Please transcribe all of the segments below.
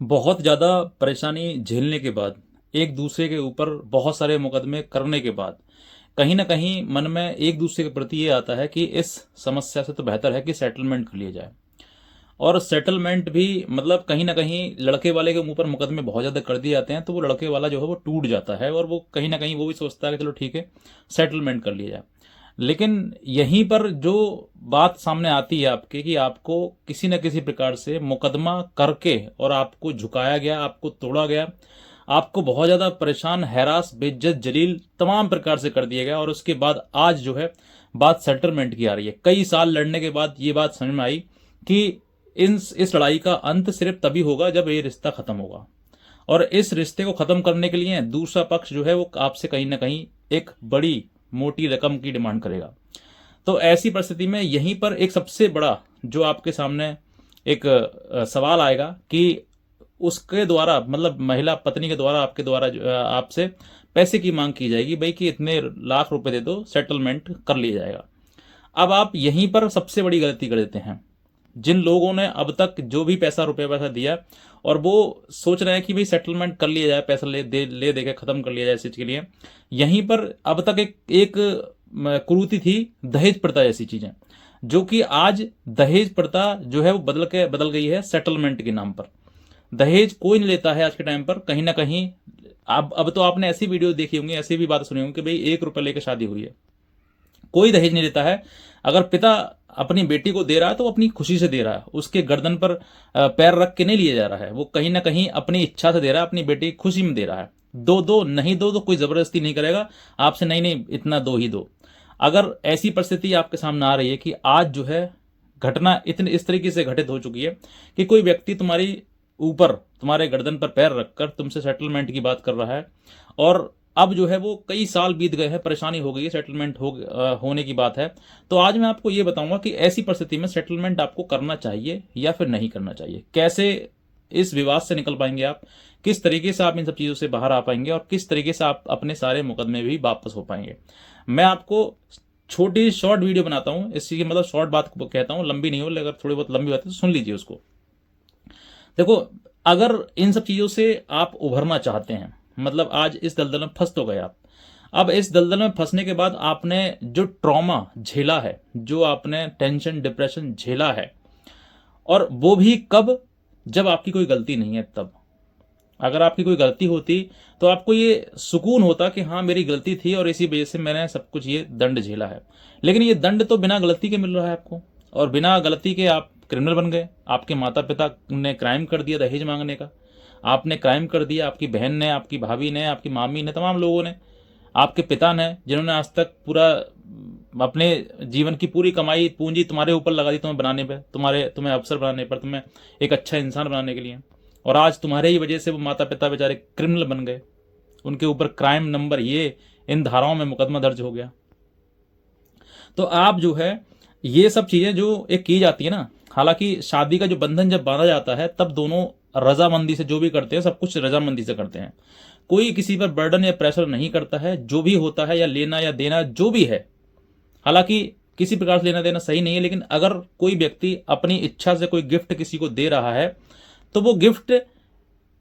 बहुत ज़्यादा परेशानी झेलने के बाद, एक दूसरे के ऊपर बहुत सारे मुकदमे करने के बाद, कहीं ना कहीं मन में एक दूसरे के प्रति ये आता है कि इस समस्या से तो बेहतर है कि सेटलमेंट कर लिया जाए। और सेटलमेंट भी मतलब कहीं ना कहीं लड़के वाले के ऊपर मुकदमे बहुत ज़्यादा कर दिए जाते हैं, तो वो लड़के वाला जो है वो टूट जाता है और वो कहीं ना कहीं वो भी सोचता है कि चलो ठीक है, सेटलमेंट कर लिया जाए। लेकिन यहीं पर जो बात सामने आती है आपके कि आपको किसी न किसी प्रकार से मुकदमा करके और आपको झुकाया गया, आपको तोड़ा गया, आपको बहुत ज़्यादा परेशान, हैरास, बेइज्जत, जलील तमाम प्रकार से कर दिया गया। और उसके बाद आज जो है बात सेटलमेंट की आ रही है। कई साल लड़ने के बाद ये बात समझ में आई कि इस लड़ाई का अंत सिर्फ तभी होगा जब ये रिश्ता खत्म होगा। और इस रिश्ते को खत्म करने के लिए दूसरा पक्ष जो है वो आपसे कहीं ना कहीं एक बड़ी मोटी रकम की डिमांड करेगा। तो ऐसी परिस्थिति में यहीं पर एक सबसे बड़ा जो आपके सामने एक सवाल आएगा कि उसके द्वारा मतलब महिला पत्नी के द्वारा आपके द्वारा आपसे पैसे की मांग की जाएगी, भाई कि इतने लाख रुपए दे दो, सेटलमेंट कर लिया जाएगा। अब आप यहीं पर सबसे बड़ी गलती कर देते हैं। जिन लोगों ने अब तक जो भी पैसा रुपया पैसा दिया और वो सोच रहे हैं कि भाई सेटलमेंट कर लिया जाए, पैसा ले दे के खत्म कर लिया जाए इस चीज के लिए, यहीं पर अब तक एक कुरीति थी दहेज प्रथा जैसी चीजें, जो कि आज दहेज प्रथा जो है वो बदल गई है सेटलमेंट के नाम पर। दहेज कोई नहीं लेता है आज के टाइम पर, कहीं ना कहीं। अब तो आपने ऐसी वीडियो देखी होंगी, ऐसी भी बात सुनी होंगी कि भाई 1 रुपये लेकर शादी हुई है। कोई दहेज नहीं देता है। अगर पिता अपनी बेटी को दे रहा है तो वो अपनी खुशी से दे रहा है, उसके गर्दन पर पैर रख के नहीं लिया जा रहा है, वो कहीं ना कहीं अपनी इच्छा से दे रहा है, अपनी बेटी की खुशी में दे रहा है। दो दो नहीं दो तो कोई जबरदस्ती नहीं करेगा आपसे, नहीं नहीं इतना दो ही दो। अगर ऐसी परिस्थिति आपके सामने आ रही है कि आज जो है घटना इतनी इस तरीके से घटित हो चुकी है कि कोई व्यक्ति तुम्हारी ऊपर तुम्हारे गर्दन पर पैर रखकर तुमसे सेटलमेंट की बात कर रहा है, और अब जो है वो कई साल बीत गए हैं, परेशानी हो गई है, सेटलमेंट होने की बात है। तो आज मैं आपको ये बताऊंगा कि ऐसी परिस्थिति में सेटलमेंट आपको करना चाहिए या फिर नहीं करना चाहिए, कैसे इस विवाद से निकल पाएंगे आप, किस तरीके से आप इन सब चीज़ों से बाहर आ पाएंगे और किस तरीके से आप अपने सारे मुकदमे भी वापस हो पाएंगे। मैं आपको छोटी शॉर्ट वीडियो बनाता हूँ, इसी की मतलब शॉर्ट बात को कहता हूँ, लंबी नहीं हो, अगर थोड़ी बहुत लंबी बात है तो सुन लीजिए उसको। देखो, अगर इन सब चीज़ों से आप उभरना चाहते हैं, मतलब आज इस दलदल में फंस तो गए आप, अब इस दलदल में फंसने के बाद आपने जो ट्रॉमा झेला है, जो आपने टेंशन डिप्रेशन झेला है, और वो भी कब, जब आपकी कोई गलती नहीं है तब। अगर आपकी कोई गलती होती तो आपको ये सुकून होता कि हाँ मेरी गलती थी और इसी वजह से मैंने सब कुछ ये दंड झेला है। लेकिन ये दंड तो बिना गलती के मिल रहा है आपको, और बिना गलती के आप क्रिमिनल बन गए। आपके माता पिता ने क्राइम कर दिया दहेज मांगने का, आपने क्राइम कर दिया, आपकी बहन ने, आपकी भाभी ने, आपकी मामी ने, तमाम लोगों ने, आपके पिता ने, जिन्होंने आज तक पूरा अपने जीवन की पूरी कमाई पूंजी तुम्हारे ऊपर लगा दी, तुम्हें बनाने पे, तुम्हें अफसर बनाने पर, तुम्हें एक अच्छा इंसान बनाने के लिए, और आज तुम्हारे ही वजह से वो माता पिता बेचारे क्रिमिनल बन गए, उनके ऊपर क्राइम नंबर ये इन धाराओं में मुकदमा दर्ज हो गया। तो आप जो है ये सब चीजें जो एक की जाती है ना, हालांकि शादी का जो बंधन जब बांधा जाता है तब दोनों रजामंदी से जो भी करते हैं सब कुछ रजामंदी से करते हैं, कोई किसी पर बर्डन या प्रेशर नहीं करता है। जो भी होता है या लेना या देना जो भी है, हालांकि किसी प्रकार से लेना देना सही नहीं है, लेकिन अगर कोई व्यक्ति अपनी इच्छा से कोई गिफ्ट किसी को दे रहा है तो वो गिफ्ट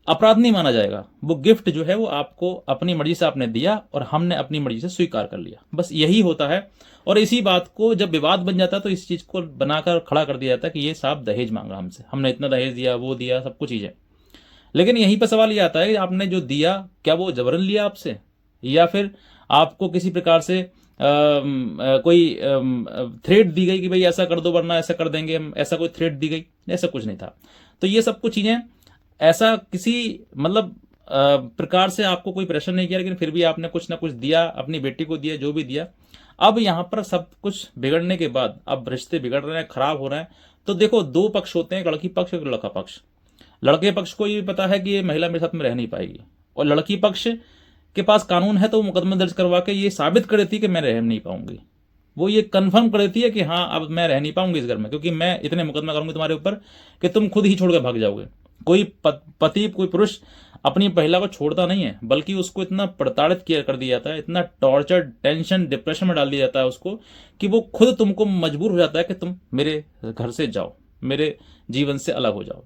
अपराध नहीं माना जाएगा। वो गिफ्ट जो है वो आपको अपनी मर्जी से आपने दिया और हमने अपनी मर्जी से स्वीकार कर लिया, बस यही होता है। और इसी बात को जब विवाद बन जाता है तो इस चीज को बनाकर खड़ा कर दिया जाता है कि ये साहब दहेज मांगा हमसे, हमने इतना दहेज दिया, वो दिया, सब कुछ चीजें। लेकिन यहीं पर सवाल ये आता है कि आपने जो दिया क्या वो जबरन लिया आपसे, या फिर आपको किसी प्रकार से कोई थ्रेट दी गई कि भाई ऐसा कर दो वरना ऐसा कर देंगे हम, ऐसा कोई थ्रेट दी गई? ऐसा कुछ नहीं था। तो ये सब कुछ चीजें, ऐसा किसी मतलब प्रकार से आपको कोई प्रेशर नहीं किया, लेकिन फिर भी आपने कुछ ना कुछ दिया, अपनी बेटी को दिया, जो भी दिया। अब यहाँ पर सब कुछ बिगड़ने के बाद, अब रिश्ते बिगड़ रहे हैं, खराब हो रहे हैं। तो देखो, दो पक्ष होते हैं, एक लड़की पक्ष एक लड़का पक्ष। लड़के पक्ष को ये भी पता है कि ये महिला मेरे साथ में रह नहीं पाएगी, और लड़की पक्ष के पास कानून है तो वो मुकदमा दर्ज करवा के ये साबित कर देती है कि मैं रह नहीं पाऊंगी। वो ये कंफर्म कर देती है कि हाँ अब मैं रह नहीं पाऊंगी इस घर में, क्योंकि मैं इतने मुकदमा करूंगी तुम्हारे ऊपर कि तुम खुद ही छोड़कर भाग जाओगे। कोई पति, कोई पुरुष अपनी महिला को छोड़ता नहीं है, बल्कि उसको इतना प्रताड़ित किया कर दिया जाता है, इतना टॉर्चर, टेंशन, डिप्रेशन में डाल दिया जाता है उसको, कि वो खुद तुमको मजबूर हो जाता है कि तुम मेरे घर से जाओ, मेरे जीवन से अलग हो जाओ।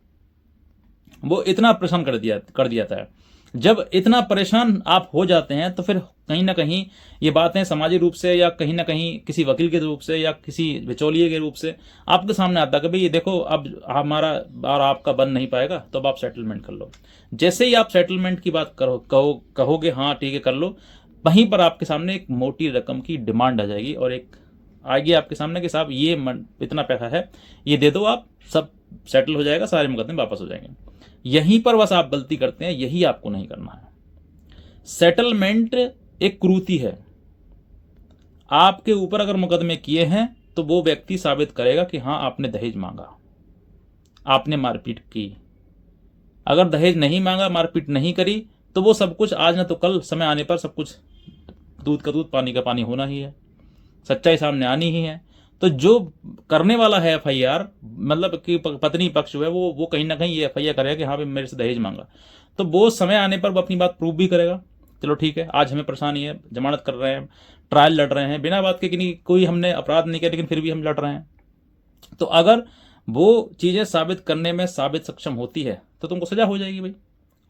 वो इतना परेशान कर दिया जाता है। जब इतना परेशान आप हो जाते हैं तो फिर कहीं ना कहीं ये बातें सामाजिक रूप से या कहीं ना कहीं किसी वकील के रूप से या किसी बिचौलिए के रूप से आपके सामने आता है कि भाई ये देखो अब हमारा और आपका बन नहीं पाएगा, तो अब आप सेटलमेंट कर लो। जैसे ही आप सेटलमेंट की बात कहोगे हाँ ठीक है कर लो, वहीं पर आपके सामने एक मोटी रकम की डिमांड आ जाएगी और एक आएगी आपके सामने कि साहब ये इतना पैसा है, ये दे दो, आप सब सेटल हो जाएगा, सारे मुकदमे वापस हो जाएंगे। यहीं पर बस आप गलती करते हैं, यही आपको नहीं करना है। सेटलमेंट एक क्रूति है। आपके ऊपर अगर मुकदमे किए हैं तो वो व्यक्ति साबित करेगा कि हाँ आपने दहेज मांगा, आपने मारपीट की। अगर दहेज नहीं मांगा, मारपीट नहीं करी, तो वो सब कुछ आज न तो कल समय आने पर सब कुछ दूध का दूध पानी का पानी होना ही है, सच्चाई सामने आनी ही है। तो जो करने वाला है FIR, मतलब कि पत्नी पक्ष जो है वो कहीं ना कहीं ये FIR करेगा कि हाँ भाई मेरे से दहेज मांगा, तो वो समय आने पर वो अपनी बात प्रूव भी करेगा। चलो ठीक है, आज हमें परेशानी है, जमानत कर रहे हैं, ट्रायल लड़ रहे हैं, बिना बात के कि कोई हमने अपराध नहीं किया लेकिन फिर भी हम लड़ रहे हैं। तो अगर वो चीज़ें साबित करने में साबित सक्षम होती है तो तुमको सजा हो जाएगी भाई,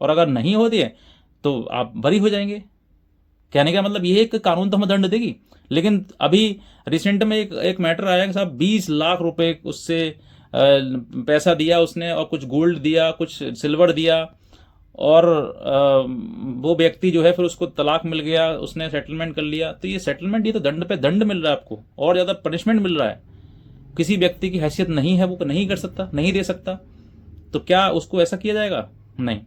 और अगर नहीं होती है तो आप बरी हो जाएंगे। कहने का मतलब ये है कि कानून तो हमें दंड देगी, लेकिन अभी रिसेंट में एक मैटर आया कि साहब 20 लाख रुपए उससे पैसा दिया उसने, और कुछ गोल्ड दिया, कुछ सिल्वर दिया, और वो व्यक्ति जो है फिर उसको तलाक मिल गया, उसने सेटलमेंट कर लिया। तो ये सेटलमेंट, ये तो दंड पे दंड मिल रहा है आपको, और ज़्यादा पनिशमेंट मिल रहा है। किसी व्यक्ति की हैसियत नहीं है, वो नहीं कर सकता, नहीं दे सकता, तो क्या उसको ऐसा किया जाएगा? नहीं।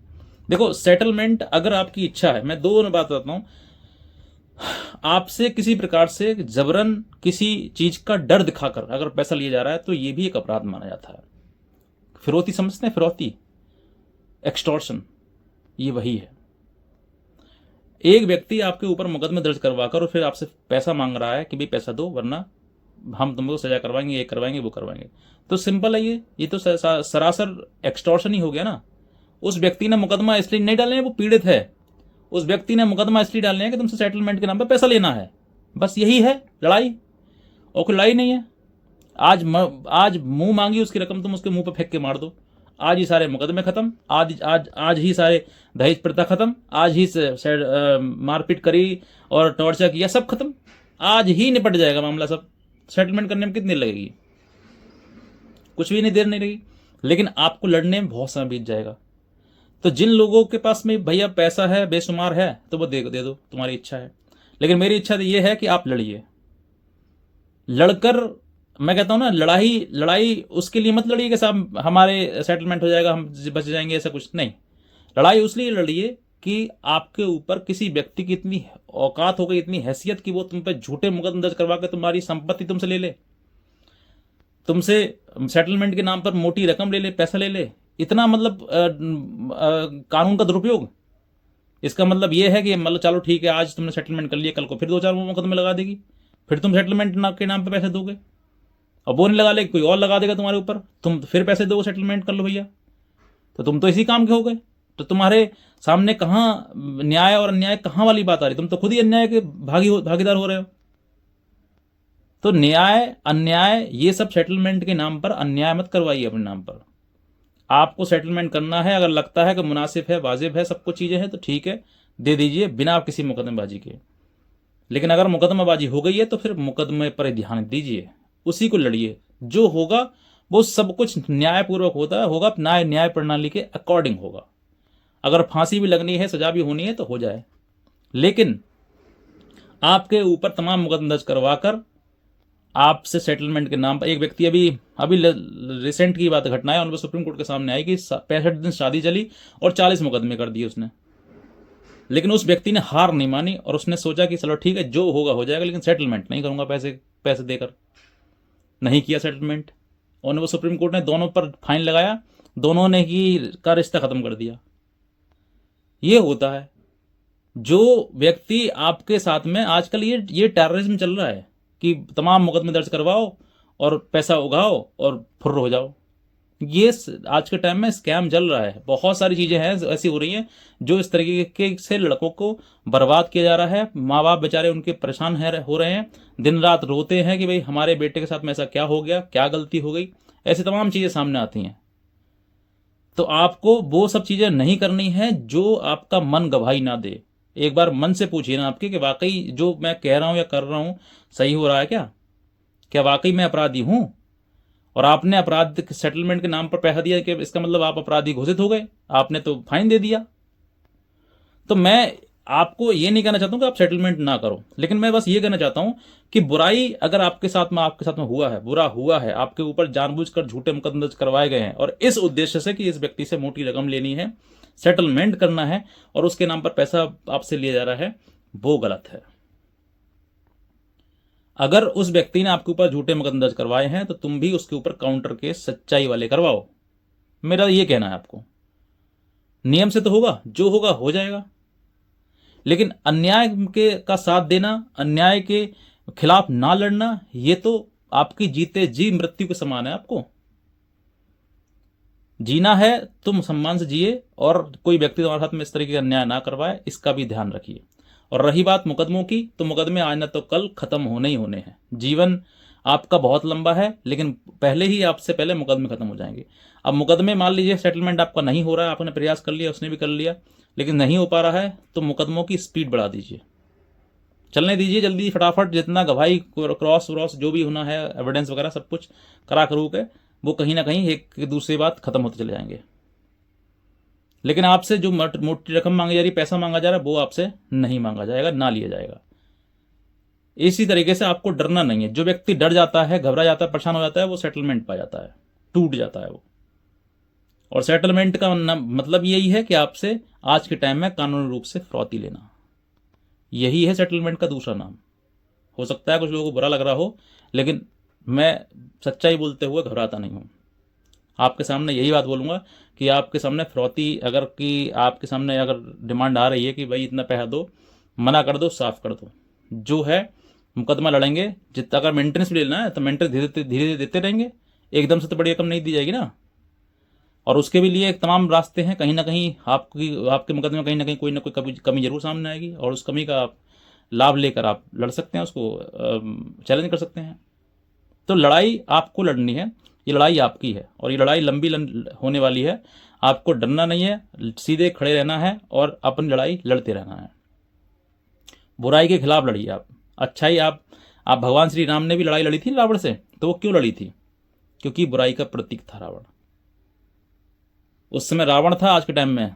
देखो सेटलमेंट अगर आपकी इच्छा है, मैं दो बात बताता हूँ, आपसे किसी प्रकार से जबरन किसी चीज का डर दिखाकर अगर पैसा लिया जा रहा है तो ये भी एक अपराध माना जाता है। फिरौती समझते हैं? फिरौती, एक्सटॉर्शन, ये वही है। एक व्यक्ति आपके ऊपर मुकदमे दर्ज करवाकर और फिर आपसे पैसा मांग रहा है कि भाई पैसा दो वरना हम तुमको सजा करवाएंगे, ये करवाएंगे, वो करवाएंगे। तो सिंपल है, ये तो सरासर एक्सटॉर्शन ही हो गया ना। उस व्यक्ति ने मुकदमा इसलिए नहीं डाले हैं वो पीड़ित है, उस व्यक्ति ने मुकदमा इसलिए डालने हैं कि तुमसे सेटलमेंट के नाम पर पैसा लेना है, बस यही है लड़ाई, और कोई लड़ाई नहीं है। आज मुंह मांगी उसकी रकम तुम उसके मुंह पे फेंक के मार दो, आज ही सारे मुकदमे खत्म, आज ही सारे दहेज प्रथा खत्म, आज ही मारपीट करी और टॉर्चर किया सब खत्म, आज ही निपट जाएगा मामला सब। सेटलमेंट करने में कितनी देर लगेगी? कुछ भी नहीं, देर नहीं लगेगी, लेकिन आपको लड़ने में बहुत समय बीत जाएगा। तो जिन लोगों के पास में भैया पैसा है, बेशुमार है, तो वो दे दो, तुम्हारी इच्छा है। लेकिन मेरी इच्छा तो ये है कि आप लड़िए। लड़कर, मैं कहता हूं ना, लड़ाई उसके लिए मत लड़िए कि साहब हमारे सेटलमेंट हो जाएगा, हम बच जाएंगे, ऐसा कुछ नहीं। लड़ाई उसलिए लड़िए कि आपके ऊपर किसी व्यक्ति की इतनी औकात हो गई, इतनी हैसियत कि वो तुम पे झूठे मुकदमे दर्ज करवा के तुम्हारी संपत्ति तुमसे ले ले, तुमसे सेटलमेंट के नाम पर मोटी रकम ले ले, पैसा ले ले। इतना मतलब कानून का दुरुपयोग। इसका मतलब ये है कि मतलब चलो ठीक है, आज तुमने सेटलमेंट कर लिया, कल को फिर 2-4 मुकदमे लगा देगी, फिर तुम सेटलमेंट के नाम पे पैसे दोगे, और वो नहीं लगा ले, कोई और लगा देगा तुम्हारे ऊपर, तुम फिर पैसे दो, सेटलमेंट कर लो भैया। तो तुम तो इसी काम के हो गए। तो तुम्हारे सामने कहाँ न्याय और अन्याय, कहाँ वाली बात आ रही? तुम तो खुद ही अन्याय के भागीदार हो रहे हो। तो न्याय अन्याय ये सब सेटलमेंट के नाम पर अन्याय मत करवाइए अपने नाम पर। आपको सेटलमेंट करना है, अगर लगता है कि मुनासिब है, वाजिब है, सब कुछ चीज़ें हैं, तो ठीक है, दे दीजिए बिना आप किसी मुकदमेबाजी के। लेकिन अगर मुकदमेबाजी हो गई है तो फिर मुकदमे पर ध्यान दीजिए, उसी को लड़िए। जो होगा वो सब कुछ न्यायपूर्वक होगा, न्याय प्रणाली के अकॉर्डिंग होगा। अगर फांसी भी लगनी है, सजा भी होनी है तो हो जाए, लेकिन आपके ऊपर तमाम मुकदमे दर्ज करवाकर आपसे सेटलमेंट के नाम पर एक व्यक्ति, अभी रिसेंट की बात घटना है, उनको सुप्रीम कोर्ट के सामने आई कि 65 दिन शादी चली और 40 मुकदमे कर दिए उसने। लेकिन उस व्यक्ति ने हार नहीं मानी और उसने सोचा कि चलो ठीक है, जो होगा हो जाएगा, लेकिन सेटलमेंट नहीं करूंगा पैसे देकर। नहीं किया सेटलमेंट, और वो सुप्रीम कोर्ट ने दोनों पर फाइन लगाया, दोनों ने ही का रिश्ता खत्म कर दिया। ये होता है। जो व्यक्ति आपके साथ में आजकल ये टेररिज्म चल रहा है कि तमाम मुकदमे दर्ज करवाओ और पैसा उगाओ और फुर्र हो जाओ। ये आज के टाइम में स्कैम चल रहा है। बहुत सारी चीज़ें हैं ऐसी हो रही हैं जो इस तरीके से लड़कों को बर्बाद किया जा रहा है। माँ बाप बेचारे उनके परेशान हो रहे हैं, दिन रात रोते हैं कि भाई हमारे बेटे के साथ में ऐसा क्या हो गया, क्या गलती हो गई। ऐसी तमाम चीज़ें सामने आती हैं। तो आपको वो सब चीज़ें नहीं करनी है जो आपका मन गवाही ना दे। एक बार मन से पूछिए ना आपके कि वाकई जो मैं कह रहा हूँ या कर रहा हूँ सही हो रहा है क्या वाकई मैं अपराधी हूँ? और आपने अपराध सेटलमेंट के नाम पर पैसा दिया कि इसका मतलब आप अपराधी घोषित हो गए, आपने तो फाइन दे दिया। तो मैं आपको ये नहीं कहना चाहता हूँ कि आप सेटलमेंट ना करो, लेकिन मैं बस ये कहना चाहता हूँ कि बुराई अगर आपके साथ में हुआ है, बुरा हुआ है, आपके ऊपर जानबूझकर झूठे मुकदमे दर्ज करवाए गए हैं और इस उद्देश्य से कि इस व्यक्ति से मोटी रकम लेनी है, सेटलमेंट करना है और उसके नाम पर पैसा आपसे लिया जा रहा है, वो गलत है। अगर उस व्यक्ति ने आपके ऊपर झूठे मुकदमे दर्ज करवाए हैं तो तुम भी उसके ऊपर काउंटर केस सच्चाई वाले करवाओ। मेरा ये कहना है आपको, नियम से तो होगा, जो होगा हो जाएगा, लेकिन अन्याय के का साथ देना, अन्याय के खिलाफ ना लड़ना, ये तो आपकी जीते जी मृत्यु के समान है। आपको जीना है तुम सम्मान से जिए और कोई व्यक्ति तुम्हारे साथ में इस तरीके का अन्याय ना करवाए, इसका भी ध्यान रखिए। और रही बात मुकदमों की, तो मुकदमे आज न तो कल खत्म होने ही होने हैं। जीवन आपका बहुत लंबा है, लेकिन पहले ही आपसे पहले मुकदमे खत्म हो जाएंगे। अब मुकदमे मान लीजिए सेटलमेंट आपका नहीं हो रहा है, आपने प्रयास कर लिया, उसने भी कर लिया, लेकिन नहीं हो पा रहा है, तो मुकदमों की स्पीड बढ़ा दीजिए, चलने दीजिए जल्दी फटाफट। जितना गवाही क्रॉस व्रॉस जो भी होना है, एविडेंस वगैरह सब कुछ करा करू के वो कहीं ना कहीं एक दूसरी बात खत्म होते चले जाएंगे। लेकिन आपसे जो मोटी रकम मांगी जा रही, पैसा मांगा जा रहा है, वो आपसे नहीं मांगा जाएगा, ना लिया जाएगा। इसी तरीके से आपको डरना नहीं है। जो व्यक्ति डर जाता है, घबरा जाता है, परेशान हो जाता है, वो सेटलमेंट पा जाता है, टूट जाता है वो। और सेटलमेंट का मतलब यही है कि आपसे आज के टाइम में कानूनी रूप से फिरौती लेना, यही है सेटलमेंट का दूसरा नाम। हो सकता है कुछ लोगों को बुरा लग रहा हो, लेकिन मैं सच्चाई बोलते हुए घबराता नहीं हूँ। आपके सामने यही बात बोलूँगा कि आपके सामने फिरौती अगर कि आपके सामने अगर डिमांड आ रही है कि भाई इतना पैसा दो, मना कर दो, साफ कर दो। जो है मुकदमा लड़ेंगे, जितना अगर मेंटेनेंस भी लेना है तो मेंटेनेंस धीरे धीरे देते रहेंगे, एकदम से तो बड़ी रकम नहीं दी जाएगी ना। और उसके भी लिए तमाम रास्ते हैं, कहीं ना कहीं आपके मुकदमे में कहीं ना कहीं कोई ना कोई कमी जरूर सामने आएगी, और उस कमी का आप लाभ लेकर आप लड़ सकते हैं, उसको चैलेंज कर सकते हैं। तो लड़ाई आपको लड़नी है, ये लड़ाई आपकी है, और ये लड़ाई लंबी होने वाली है। आपको डरना नहीं है, सीधे खड़े रहना है और अपनी लड़ाई लड़ते रहना है। बुराई के खिलाफ लड़िए आप, अच्छाई आप भगवान श्री राम ने भी लड़ाई लड़ी थी रावण से, तो वो क्यों लड़ी थी? क्योंकि बुराई का प्रतीक था रावण। उस समय रावण था, आज के टाइम में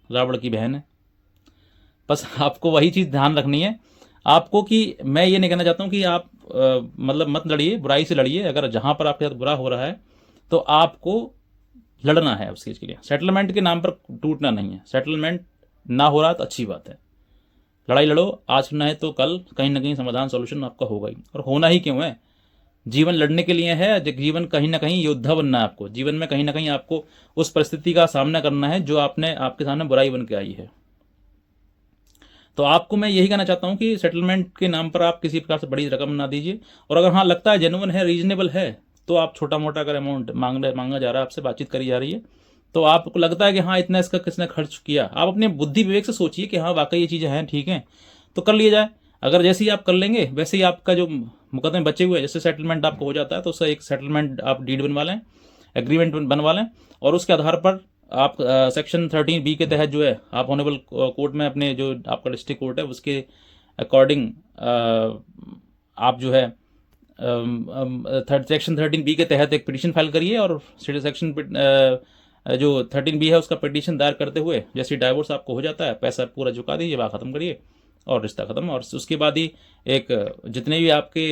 रावण की बहन है। बस आपको वही चीज़ ध्यान रखनी है आपको, कि मैं ये नहीं कहना चाहता हूँ कि आप मतलब मत लड़िए, बुराई से लड़िए। अगर जहाँ पर आपके साथ बुरा हो रहा है तो आपको लड़ना है उस चीज़ के लिए। सेटलमेंट के नाम पर टूटना नहीं है। सेटलमेंट ना हो रहा तो अच्छी बात है, लड़ाई लड़ो, आज ना है तो कल कहीं ना कहीं समाधान सॉल्यूशन आपका होगा ही। और होना ही क्यों है, जीवन लड़ने के लिए है। जीवन कहीं ना कहीं योद्धा बनना है आपको, जीवन में कहीं ना कहीं आपको उस परिस्थिति का सामना करना है जो आपके सामने बुराई बन के आई है। तो आपको मैं यही कहना चाहता हूं कि सेटलमेंट के नाम पर आप किसी प्रकार से बड़ी रकम ना दीजिए। और अगर हाँ लगता है जेन्युइन है, रीजनेबल है, तो आप छोटा मोटा अगर अमाउंट मांगा जा रहा है, आपसे बातचीत करी जा रही है, तो आपको लगता है कि हाँ इतना इसका किसने खर्च किया, आप अपने बुद्धि विवेक से सोचिए कि हाँ वाकई ये चीज़ें हैं, ठीक है, तो कर लिया जाए। अगर जैसे ही आप कर लेंगे वैसे ही आपका जो मुकदमे बचे हुए, जैसे सेटलमेंट आपको हो जाता है, तो उससे एक सेटलमेंट आप डीड बनवा लें, एग्रीमेंट बनवा लें, और उसके आधार पर आप सेक्शन 13B के तहत जो है आप ऑनरेबल कोर्ट में, अपने जो आपका डिस्ट्रिक्ट कोर्ट है उसके अकॉर्डिंग आप जो है सेक्शन 13B के तहत एक पिटीशन फाइल करिए, और सेक्शन जो 13B है उसका पिटीशन दायर करते हुए जैसे डाइवोर्स आपको हो जाता है, पैसा पूरा चुका दीजिए, वहाँ ख़त्म करिए और रिश्ता ख़त्म। और उसके बाद ही एक जितने भी आपके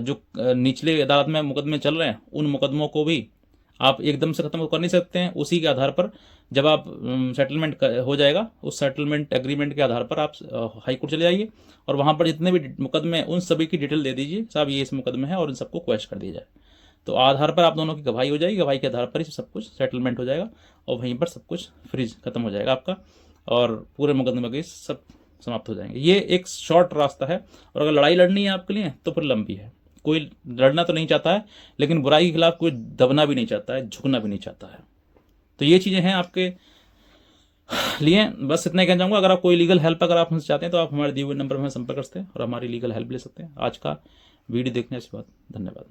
जो निचले अदालत में मुकदमे चल रहे हैं, उन मुकदमों को भी आप एकदम से ख़त्म कर नहीं सकते हैं। उसी के आधार पर जब आप सेटलमेंट हो जाएगा, उस सेटलमेंट एग्रीमेंट के आधार पर आप हाई कोर्ट चले जाइए, और वहाँ पर जितने भी मुकदमे उन सभी की डिटेल दे दीजिए, साहब ये इस मुकदमे है, और इन सबको क्वैश कर दिया जाए। तो आधार पर आप दोनों की गवाही हो जाएगी, गवाही के आधार पर ही सब कुछ सेटलमेंट हो जाएगा, और वहीं पर सब कुछ फ्रीज खत्म हो जाएगा आपका, और पूरे मुकदमे के सब समाप्त हो जाएंगे। ये एक शॉर्ट रास्ता है। और अगर लड़ाई लड़नी है आपके लिए तो फिर लंबी है। कोई लड़ना तो नहीं चाहता है, लेकिन बुराई के खिलाफ कोई दबना भी नहीं चाहता है, झुकना भी नहीं चाहता है। तो ये चीज़ें हैं आपके लिए। बस इतना ही कहना चाहूँगा। अगर आप कोई लीगल हेल्प अगर आप हमसे चाहते हैं तो आप हमारे दिए हुए नंबर में संपर्क कर सकते हैं और हमारी लीगल हेल्प ले सकते हैं। आज का वीडियो देखने के बाद धन्यवाद।